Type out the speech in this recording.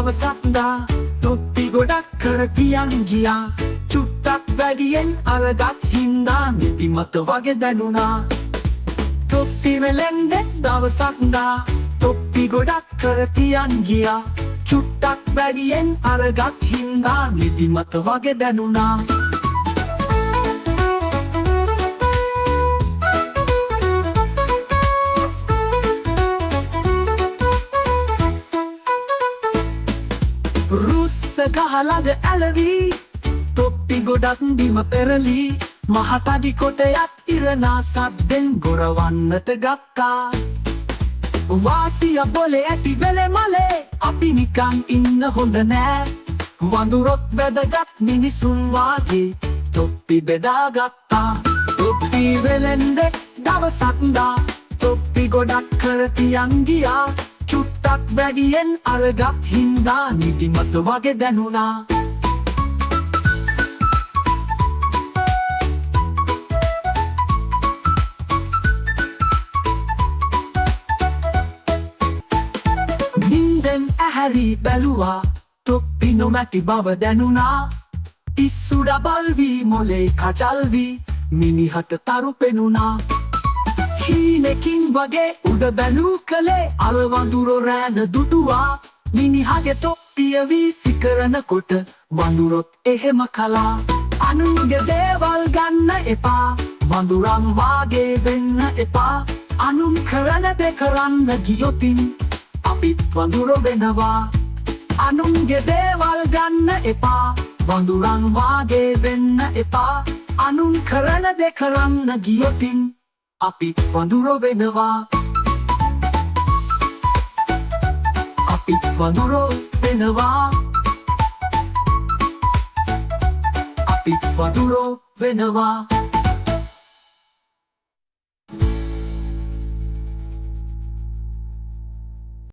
දවසක්දා තොප්පි ගොඩක් කර තියන් ගියා. චුට්ටක් වැඩියෙන් අරගත් හින්දා නිදිමත වගේ දැනුණා. තොප්පි වෙලෙන්දෙක් දවසක්දා තොප්පි ගොඩක් කර තියන් ගියා. චුට්ටක් වැඩියෙන් අරගත් හින්දා නිදිමත වගේ දැනුණා. රුස්ස ගහලද ඇලවී තොප්පි ගොඩක් බිම පෙරලී. මහටඩි කොටයක් ඉරනා සද්දෙන් ගොරවන්නට ගත්තා. වාසිය බොලේ ඇති වෙලෙ මලේ අපි නිකන් ඉන්න හොඳ නෑ. වඳුරොත් වැදගත් මිනිසුන් වාගේ තොප්පි බෙදාගත්තා. තොප්පි වෙලෙන්දෙක් දවසක්දා තොප්පි ගොඩක් කර තියන් ගියා. චුට්ටක් වැඩියෙන් අරගත් හින්දා නිදිමත වගේ දැනුණා. නින්දෙන් ඇහැරී බැලුවා තොප්පි නොමැති බව දැනුණා. පිස්සු ඩබල් වී මොලේ කචල් වී මිනිහට තරු පෙනුණා. හීනෙකින් වගේ උඩ බැලූ කළේ අර වඳුරෝ රෑන දුටුවා. මිනිහගේ තොප්පිය වීසි කරනකොට වඳුරොත් එහෙම කළා. අනුන්ගේ දේවල් ගන්න එපා, වඳුරන් වාගේ වෙන්න එපා. අනුන් කරන දේ කරන්න ගියොතින් අපිත් වඳුරෝ වෙනවා. අනුන්ගේ දේවල් ගන්න එපා, වඳුරන් වාගේ වෙන්න එපා. අනුන් කරන දේ කරන්න ගියොතින් අපිත් වඳුරෝ වෙනවා. අපිත් වඳුරෝ වෙනවා. අපිත් වඳුරෝ වෙනවා.